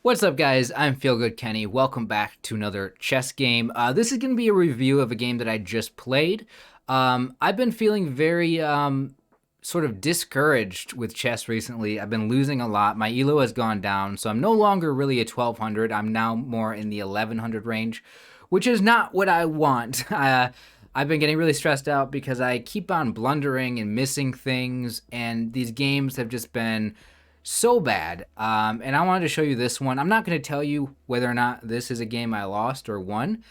What's up, guys? I'm Feelgood Kenny. Welcome back to another chess game. This is going to be a review of a game that I just played. I've been feeling very sort of discouraged with chess recently. I've been losing a lot. My elo has gone down, so I'm no longer really a 1200. I'm now more in the 1100 range, which is not what I want. I've been getting really stressed out because I keep on blundering and missing things, and these games have just been so bad. And I wanted to show you this one. I'm not going to tell you whether or not this is a game I lost or won.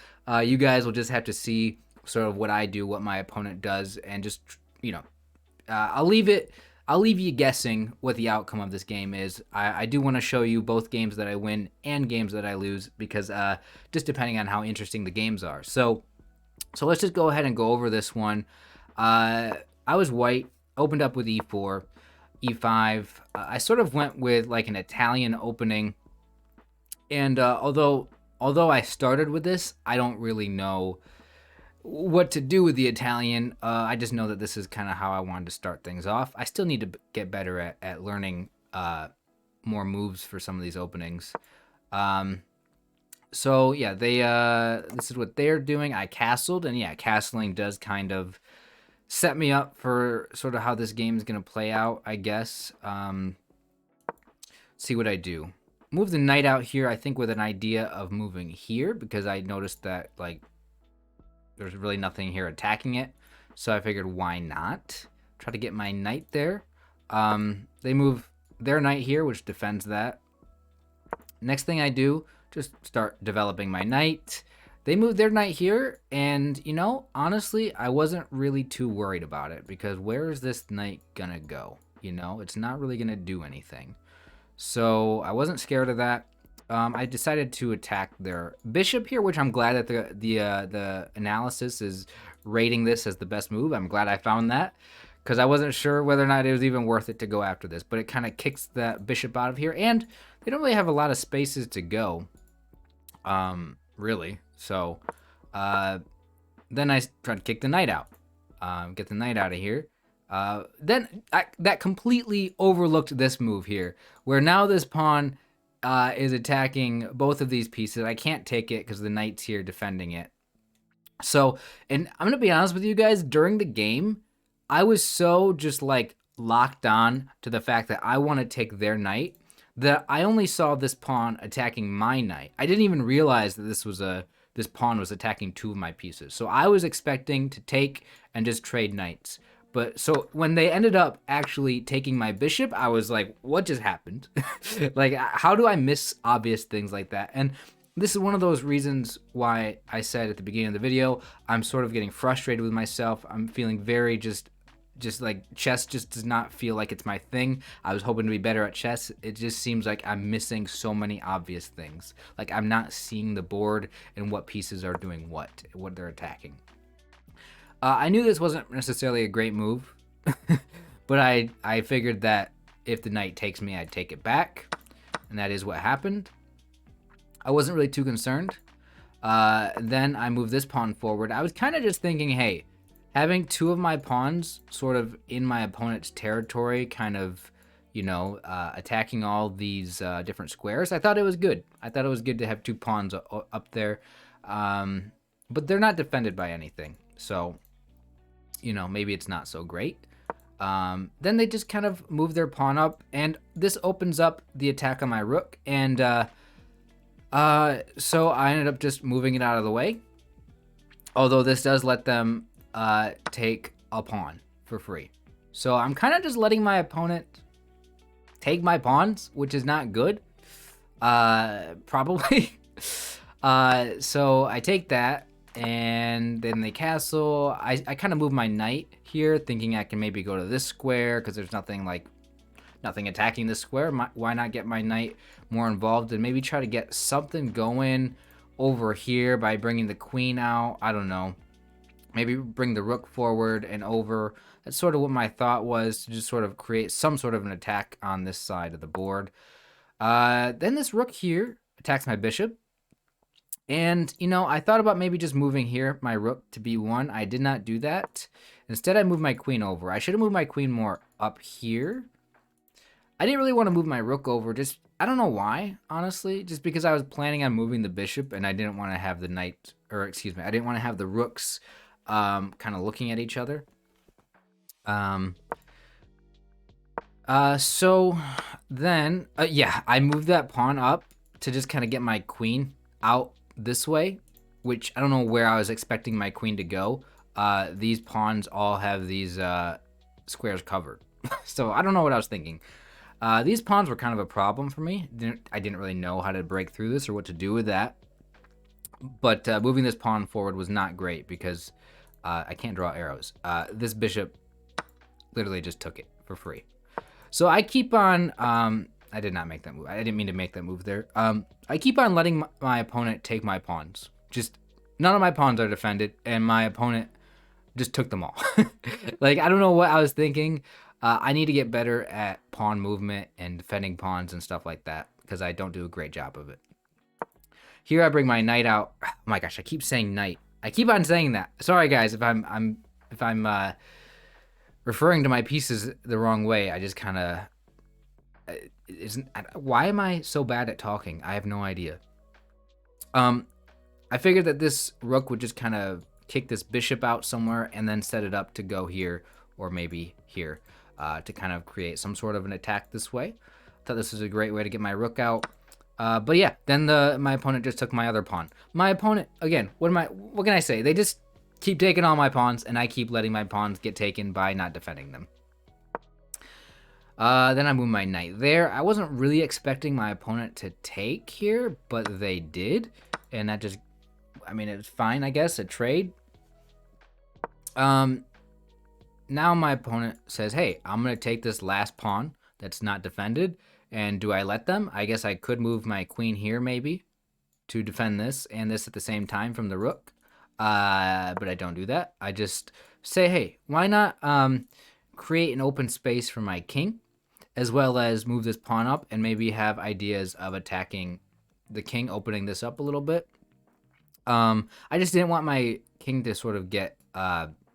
You guys will just have to see sort of what I do, what my opponent does, and just I'll leave it. I'll leave you guessing what the outcome of this game is. I do want to show you both games that I win and games that I lose because just depending on how interesting the games are. So let's just go ahead and go over this one. I was white, opened up with e4, e5. I sort of went with like an Italian opening, and although I started with this, I don't really know what to do with the Italian. I just know that this is kind of how I wanted to start things off. I still need to get better at learning more moves for some of these openings. So yeah, they this is what they're doing. I castled, and yeah, castling does kind of set me up for sort of how this game is going to play out, I guess. See what I do. Move the knight out here, I think, with an idea of moving here, because I noticed that, like, there's really nothing here attacking it. So I figured, why not? Try to get my knight there. They move their knight here, which defends that. Next thing I do, just start developing my knight. They moved their knight here, and, you know, honestly, I wasn't really too worried about it, because where is this knight gonna go? You know, it's not really gonna do anything. So I wasn't scared of that. I decided to attack their bishop here, which I'm glad that the analysis is rating this as the best move. I'm glad I found that, because I wasn't sure whether or not it was even worth it to go after this. But it kind of kicks the bishop out of here, and they don't really have a lot of spaces to go, really. So then I try to kick the knight out, get the knight out of here. Then that completely overlooked this move here, where now this pawn is attacking both of these pieces. I can't take it because the knight's here defending it. So, and I'm going to be honest with you guys, during the game, I was so just like locked on to the fact that I want to take their knight that I only saw this pawn attacking my knight. I didn't even realize that this pawn was attacking two of my pieces. So I was expecting to take and just trade knights. But so when they ended up actually taking my bishop, I was like, what just happened? Like, how do I miss obvious things like that? And this is one of those reasons why I said at the beginning of the video, I'm sort of getting frustrated with myself. I'm feeling very just like chess just does not feel like it's my thing. I was hoping to be better at chess. It just seems like I'm missing so many obvious things. Like, I'm not seeing the board and what pieces are doing what they're attacking. I knew this wasn't necessarily a great move, but I figured that if the knight takes me, I'd take it back, and that is what happened. I wasn't really too concerned. Then I moved this pawn forward. I was kind of just thinking, hey, having two of my pawns sort of in my opponent's territory, kind of, you know, attacking all these different squares, I thought it was good. I thought it was good to have two pawns up there, but they're not defended by anything, so, you know, maybe it's not so great. Then they just kind of move their pawn up, and this opens up the attack on my rook, and so I ended up just moving it out of the way, although this does let them take a pawn for free. So I'm kind of just letting my opponent take my pawns, which is not good, probably. So I take that, and then they castle. I kind of move my knight here, thinking I can maybe go to this square because there's nothing attacking this square. Why not get my knight more involved and maybe try to get something going over here by bringing the queen out? I don't know. Maybe bring the rook forward and over. That's sort of what my thought was, to just sort of create some sort of an attack on this side of the board. Then this rook here attacks my bishop. And, you know, I thought about maybe just moving here my rook to b1. I did not do that. Instead, I moved my queen over. I should have moved my queen more up here. I didn't really want to move my rook over just I don't know why, honestly. Just because I was planning on moving the bishop, and I didn't want to have the knight, or excuse me, I didn't want to have the rooks, kind of looking at each other. Um. So then, yeah, I moved that pawn up to just kind of get my queen out this way, which I don't know where I was expecting my queen to go. These pawns all have these squares covered, so I don't know what I was thinking. These pawns were kind of a problem for me. I didn't really know how to break through this or what to do with that. But moving this pawn forward was not great because I can't draw arrows. This bishop literally just took it for free. So I keep on, I did not make that move. I didn't mean to make that move there. I keep on letting my opponent take my pawns. Just none of my pawns are defended, and my opponent just took them all. Like, I don't know what I was thinking. I need to get better at pawn movement and defending pawns and stuff like that because I don't do a great job of it. Here I bring my knight out. Oh my gosh, I keep saying knight. I keep on saying that. Sorry guys if I'm referring to my pieces the wrong way. I just kind of isn't. Why am I so bad at talking? I have no idea. I figured that this rook would just kind of kick this bishop out somewhere and then set it up to go here or maybe here to kind of create some sort of an attack this way. Thought this was a great way to get my rook out. But yeah, then my opponent just took my other pawn. My opponent, again, what can I say? They just keep taking all my pawns, and I keep letting my pawns get taken by not defending them. Then I move my knight there. I wasn't really expecting my opponent to take here, but they did. And that just, I mean, it's fine, I guess, a trade. Now my opponent says, hey, I'm going to take this last pawn that's not defended. And do I let them? I guess I could move my queen here, maybe, to defend this and this at the same time from the rook. But I don't do that. I just say, hey, why not create an open space for my king, as well as move this pawn up and maybe have ideas of attacking the king, opening this up a little bit. I just didn't want my king to sort of get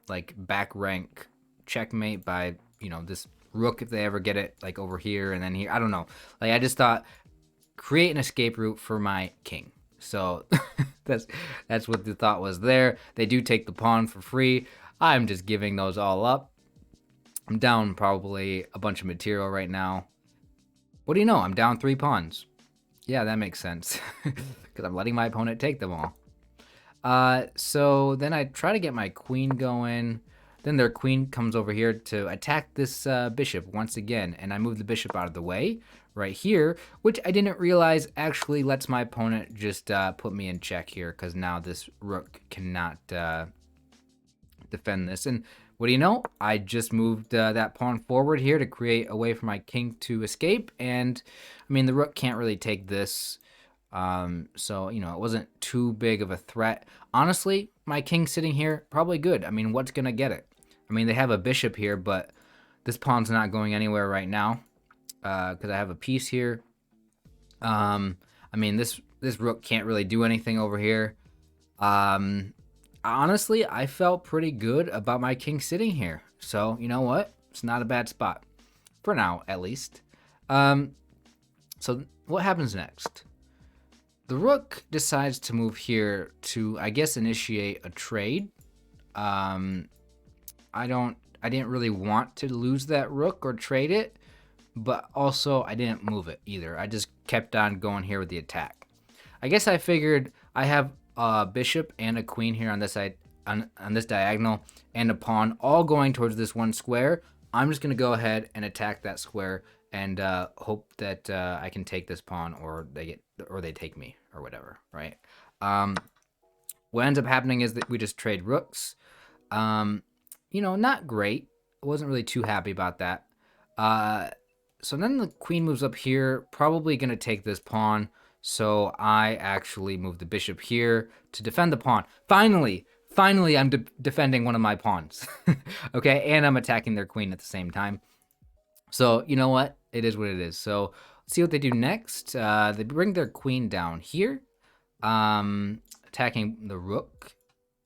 like back rank checkmate by, you know, this rook if they ever get it like over here and then here. I don't know. Like, I just thought create an escape route for my king. So that's what the thought was there. They do take the pawn for free. I'm just giving those all up. I'm down probably a bunch of material right now. What do you know? I'm down 3 pawns. Yeah, that makes sense. Because I'm letting my opponent take them all. So then I try to get my queen going. Then their queen comes over here to attack this bishop once again. And I move the bishop out of the way right here, which I didn't realize actually lets my opponent just put me in check here, because now this rook cannot defend this. And what do you know? I just moved that pawn forward here to create a way for my king to escape. And I mean, the rook can't really take this. So, you know, it wasn't too big of a threat. Honestly, my king sitting here, probably good. I mean, what's going to get it? I mean, they have a bishop here, but this pawn's not going anywhere right now. Because I have a piece here. I mean, this rook can't really do anything over here. Honestly, I felt pretty good about my king sitting here. So, you know what? It's not a bad spot. For now, at least. So, what happens next? The rook decides to move here to, I guess, initiate a trade. I didn't really want to lose that rook or trade it. But also, I didn't move it either. I just kept on going here with the attack. I guess I figured I have a bishop and a queen here on this side, on this diagonal, and a pawn all going towards this one square. I'm just going to go ahead and attack that square and hope that I can take this pawn, or they take me, or whatever, right? What ends up happening is that we just trade rooks. You know, not great. I wasn't really too happy about that. So then the queen moves up here, probably going to take this pawn. So I actually move the bishop here to defend the pawn. Finally, I'm defending one of my pawns. Okay, and I'm attacking their queen at the same time. So, you know what? It is what it is. So let's see what they do next. They bring their queen down here, attacking the rook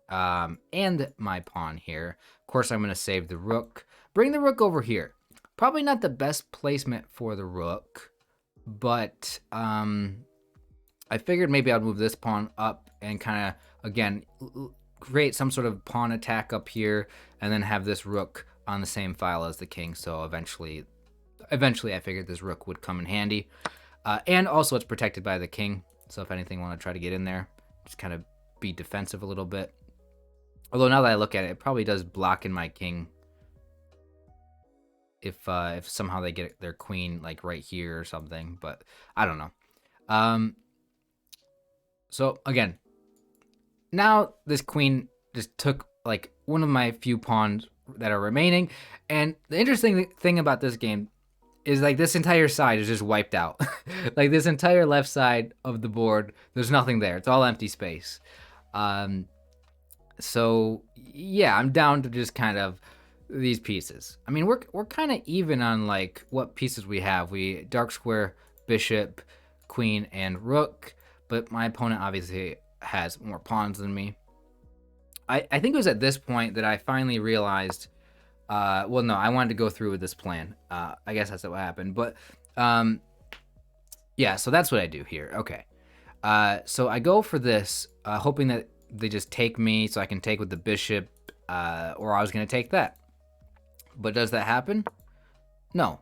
and my pawn here. Of course, I'm going to save the rook. Bring the rook over here. Probably not the best placement for the rook, but I figured maybe I'd move this pawn up and kind of, again, create some sort of pawn attack up here, and then have this rook on the same file as the king. So eventually I figured this rook would come in handy. And also it's protected by the king. So if anything, want to try to get in there, just kind of be defensive a little bit. Although now that I look at it, it probably does block in my king. If somehow they get their queen like right here or something, but I don't know. So again, now this queen just took like one of my few pawns that are remaining. And the interesting thing about this game is like this entire side is just wiped out. Like this entire left side of the board, there's nothing there. It's all empty space. So yeah, I'm down to just kind of these pieces. I mean, we're kind of even on like what pieces we have. We dark square, bishop, queen, and rook. But my opponent obviously has more pawns than me. I think it was at this point that I finally realized, well, no, I wanted to go through with this plan. I guess that's what happened. But yeah, so that's what I do here. Okay. So I go for this, hoping that they just take me so I can take with the bishop, or I was going to take that. But does that happen? No.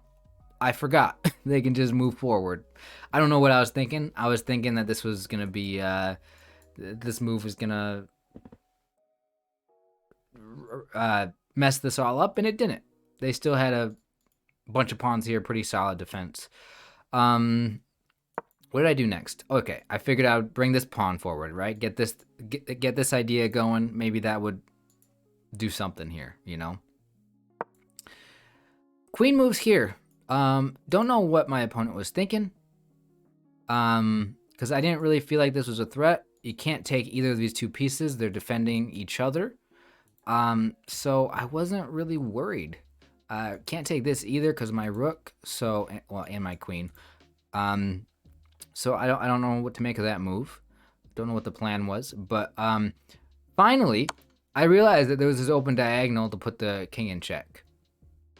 I forgot. They can just move forward. I don't know what I was thinking. I was thinking that this was going to be, this move was going to mess this all up, and it didn't. They still had a bunch of pawns here, pretty solid defense. What did I do next? Okay, I figured I would bring this pawn forward, right? Get this idea going. Maybe that would do something here, you know? Queen moves here. Don't know what my opponent was thinking. Because I didn't really feel like this was a threat. You can't take either of these two pieces. They're defending each other. So I wasn't really worried. Can't take this either because my rook. So, well, and my queen. So I don't know what to make of that move. Don't know what the plan was. But finally, I realized that there was this open diagonal to put the king in check.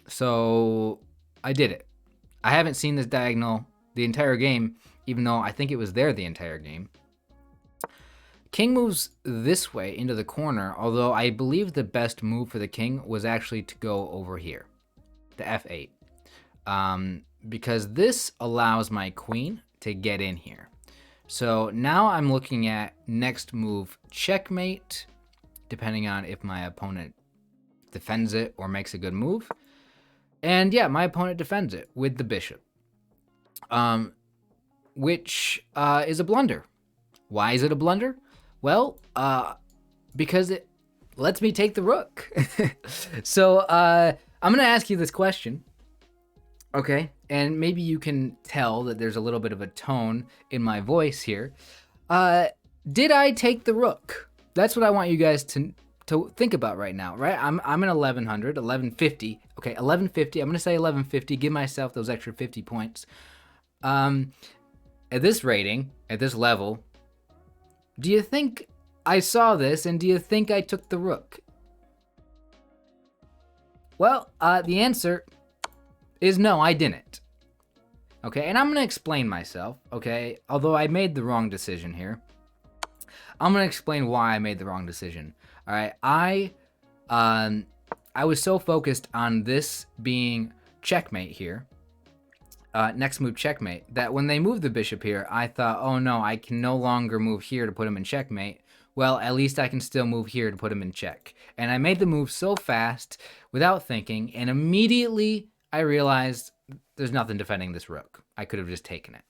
So I did it. I haven't seen this diagonal the entire game, even though I think it was there the entire game. King moves this way into the corner, although I believe the best move for the king was actually to go over here, the f8. Because this allows my queen to get in here. So now I'm looking at next move checkmate, depending on if my opponent defends it or makes a good move. And yeah, my opponent defends it with the bishop, which is a blunder. Why is it a blunder? Well, because it lets me take the rook. So I'm going to ask you this question, okay? And maybe you can tell that there's a little bit of a tone in my voice here. Did I take the rook? That's what I want you guys to think about right now, right? I'm at 1100, 1150. Okay, 1150. I'm going to say 1150. Give myself those extra 50 points. At this rating, at this level, do you think I saw this, and do you think I took the rook? Well, the answer is no, I didn't. Okay, and I'm going to explain myself, okay? Although I made the wrong decision here. I'm going to explain why I made the wrong decision. All right, I was so focused on this being checkmate here, next move checkmate, that when they moved the bishop here, I thought, oh no, I can no longer move here to put him in checkmate. Well, at least I can still move here to put him in check. And I made the move so fast without thinking, and immediately I realized there's nothing defending this rook. I could have just taken it.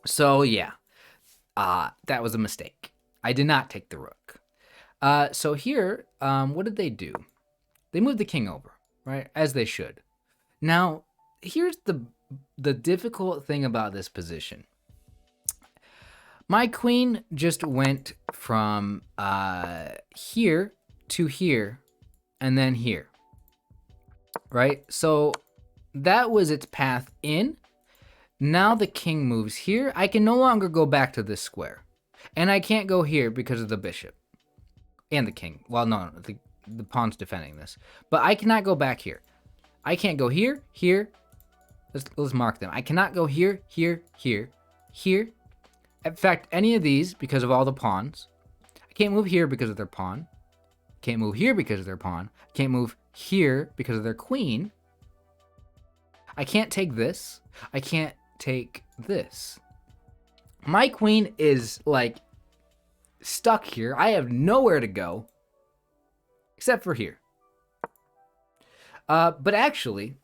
So yeah, that was a mistake. I did not take the rook. So here, what did they do? They moved the king over, right? As they should. Now, here's the difficult thing about this position. My queen just went from here to here and then here, right? So that was its path in. Now the king moves here. I can no longer go back to this square. And I can't go here because of the bishop and the king. Well, no, the pawn's defending this. But I cannot go back here. I can't go here, here, Let's mark them. I cannot go here, here, here, here. In fact, any of these because of all the pawns. I can't move here because of their pawn. Can't move here because of their pawn. Can't move here because of their queen. I can't take this. I can't take this. My queen is like stuck here. I have nowhere to go except for here. But actually,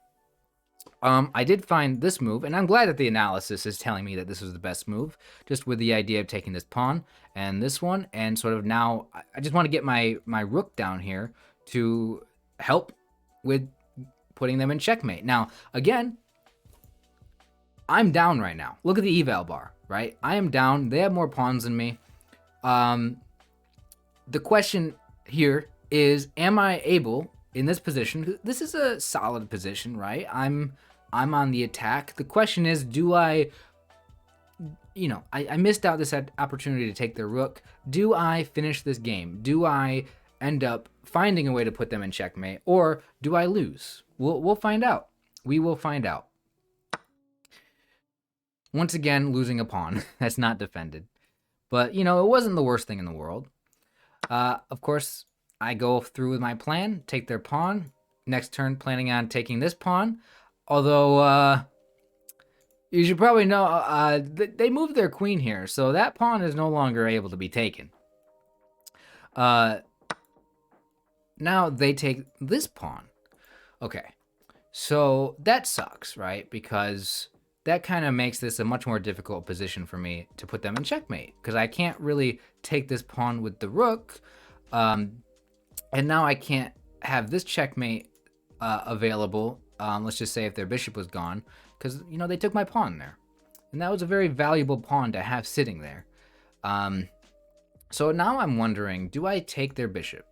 I did find this move, and I'm glad that the analysis is telling me that this was the best move, just with the idea of taking this pawn and this one, and sort of now I just want to get my rook down here to help with putting them in checkmate. Now, again, I'm down right now. Look at the eval bar, right? I am down. They have more pawns than me. The question here is, am I able in this position? This is a solid position, right? I'm on the attack. The question is, do I, I missed out this opportunity to take their rook. Do I finish this game? Do I end up finding a way to put them in checkmate, or do I lose? We'll find out. We will find out. Once again, losing a pawn that's not defended. But, it wasn't the worst thing in the world. Of course, I go through with my plan, take their pawn. Next turn, planning on taking this pawn. Although, you should probably know, they moved their queen here, so that pawn is no longer able to be taken. Now they take this pawn. Okay, so that sucks, right? Because that kind of makes this a much more difficult position for me to put them in checkmate, because I can't really take this pawn with the rook, and now I can't have this checkmate available. Let's just say if their bishop was gone, because they took my pawn there, and that was a very valuable pawn to have sitting there. So now I'm wondering, do I take their bishop?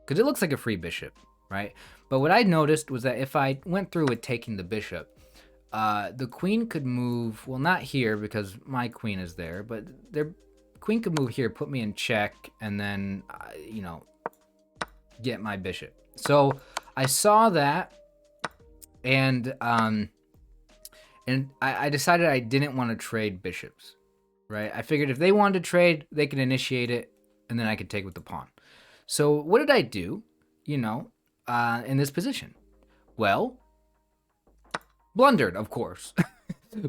Because it looks like a free bishop, right? But what I noticed was that if I went through with taking the bishop, the queen could move, well, not here because my queen is there, but their queen could move here, put me in check, and then, get my bishop. So I saw that, and I decided I didn't want to trade bishops, right? I figured if they wanted to trade, they could initiate it, and then I could take with the pawn. So what did I do, in this position? Well, blundered, of course.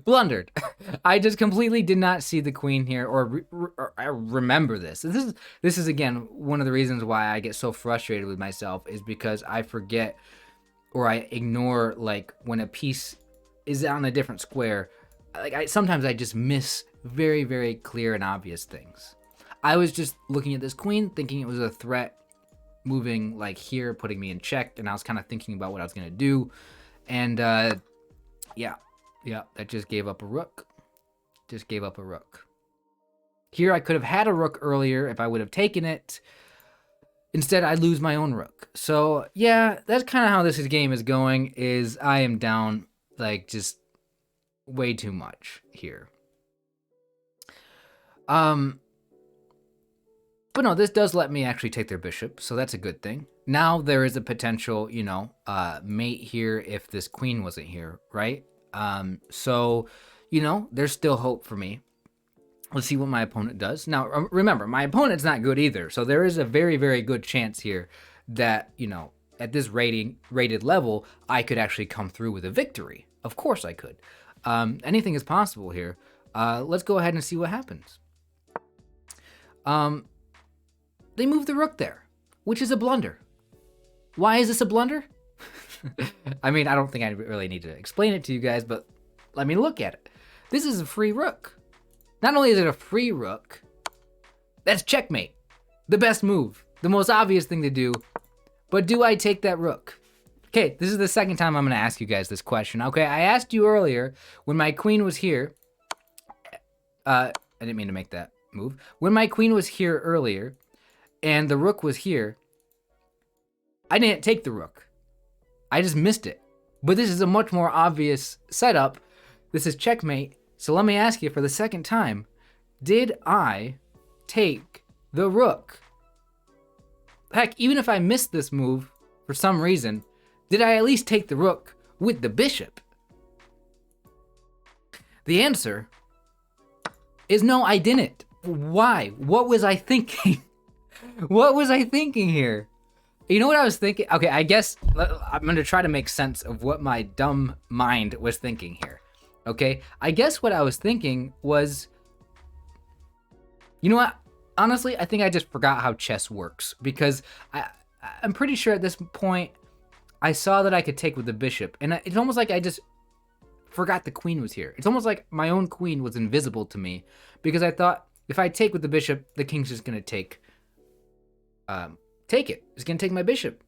Blundered. I just completely did not see the queen here, or I remember this. This is again one of the reasons why I get so frustrated with myself, is because I forget or I ignore, like, when a piece is on a different square. Like, sometimes I just miss very, very clear and obvious things. I was just looking at this queen, thinking it was a threat, moving like here, putting me in check, and I was kind of thinking about what I was gonna do, and yeah, that just gave up a rook. Just gave up a rook. Here I could have had a rook earlier if I would have taken it. Instead, I lose my own rook. So yeah, that's kind of how this game is going. Is I am down like just way too much here. But no, this does let me actually take their bishop, so that's a good thing. Now there is a potential, mate here if this queen wasn't here, right? So, there's still hope for me. Let's see what my opponent does. Now, remember, my opponent's not good either, so there is a very, very good chance here that, at this rated level, I could actually come through with a victory. Of course I could. Anything is possible here. Let's go ahead and see what happens. They moved the rook there, which is a blunder. Why is this a blunder? I mean, I don't think I really need to explain it to you guys, but let me look at it. This is a free rook. Not only is it a free rook, that's checkmate. The best move, the most obvious thing to do, but do I take that rook? Okay, this is the second time I'm gonna ask you guys this question. Okay, I asked you earlier when my queen was here. I didn't mean to make that move. When my queen was here earlier, and the rook was here, I didn't take the rook. I just missed it. But this is a much more obvious setup. This is checkmate. So let me ask you for the second time, did I take the rook? Heck, even if I missed this move for some reason, did I at least take the rook with the bishop? The answer is no, I didn't. Why? What was I thinking? What was I thinking here? You know what I was thinking? Okay, I guess I'm going to try to make sense of what my dumb mind was thinking here. Okay, I guess what I was thinking was, you know what? Honestly, I think I just forgot how chess works, because I'm pretty sure at this point I saw that I could take with the bishop, and it's almost like I just forgot the queen was here. It's almost like my own queen was invisible to me, because I thought if I take with the bishop, the king's just going to take it. It's gonna take my bishop.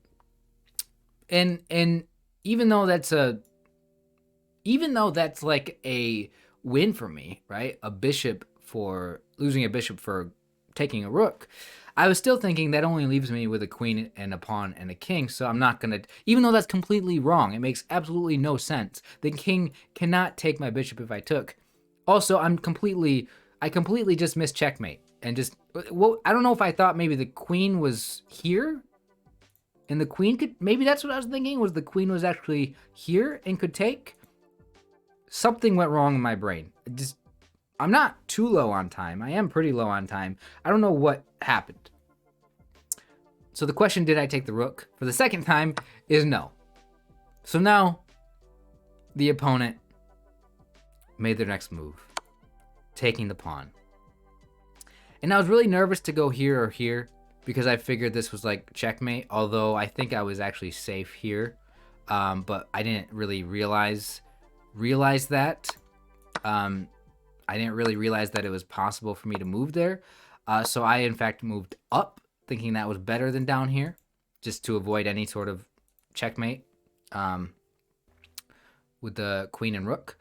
And even though that's like a win for me, right? Losing a bishop for taking a rook, I was still thinking that only leaves me with a queen and a pawn and a king. So I'm not gonna, even though that's completely wrong, it makes absolutely no sense. The king cannot take my bishop if I took. Also, I completely just missed checkmate. And just, well, I don't know if I thought maybe the queen was here and the queen could, maybe that's what I was thinking, was the queen was actually here and could take. Something went wrong in my brain. I'm not too low on time. I am pretty low on time. I don't know what happened. So the question, did I take the rook, for the second time is no. So now the opponent made their next move, taking the pawn. And I was really nervous to go here or here, because I figured this was like checkmate, although I think I was actually safe here. But I didn't really realize that. I didn't really realize that it was possible for me to move there. So I, in fact, moved up, thinking that was better than down here, just to avoid any sort of checkmate with the queen and rook.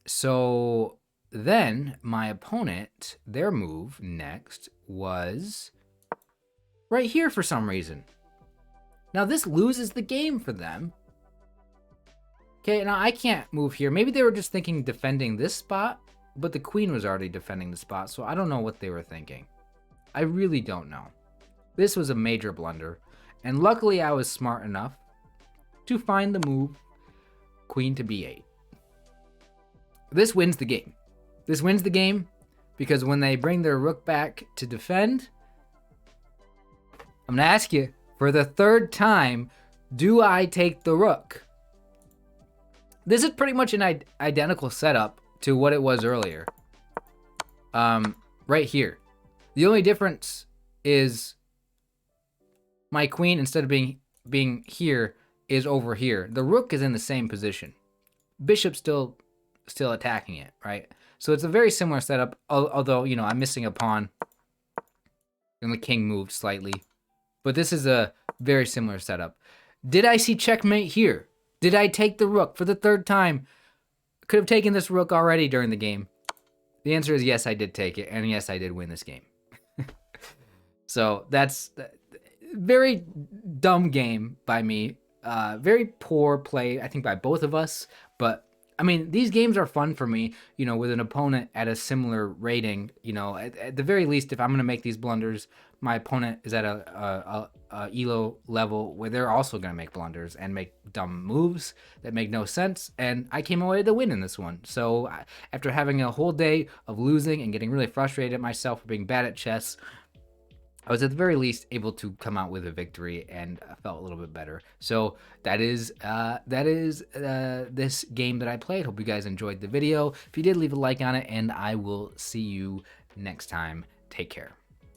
So then my opponent, their move next was right here for some reason. Now this loses the game for them. Okay, now I can't move here. Maybe they were just thinking defending this spot, but the queen was already defending the spot, so I don't know what they were thinking. I really don't know. This was a major blunder, and luckily I was smart enough to find the move queen to b8. This wins the game. This wins the game because when they bring their rook back to defend, I'm going to ask you for the third time, do I take the rook? This is pretty much an identical setup to what it was earlier. Right here. The only difference is my queen, instead of being here, is over here. The rook is in the same position. Bishop's still attacking it, right? So it's a very similar setup, although, you know, I'm missing a pawn and the king moved slightly. But this is a very similar setup. Did I see checkmate here? Did I take the rook for the third time? Could have taken this rook already during the game. The answer is yes, I did take it, and yes, I did win this game. So that's very dumb game by me. Very poor play, I think, by both of us. But I mean, these games are fun for me, you know, with an opponent at a similar rating. You know, at the very least, if I'm going to make these blunders, my opponent is at a ELO level where they're also going to make blunders and make dumb moves that make no sense. And I came away with a win in this one. So after having a whole day of losing and getting really frustrated at myself for being bad at chess, I was at the very least able to come out with a victory, and I felt a little bit better. So that is this game that I played. Hope you guys enjoyed the video. If you did, leave a like on it, and I will see you next time. Take care.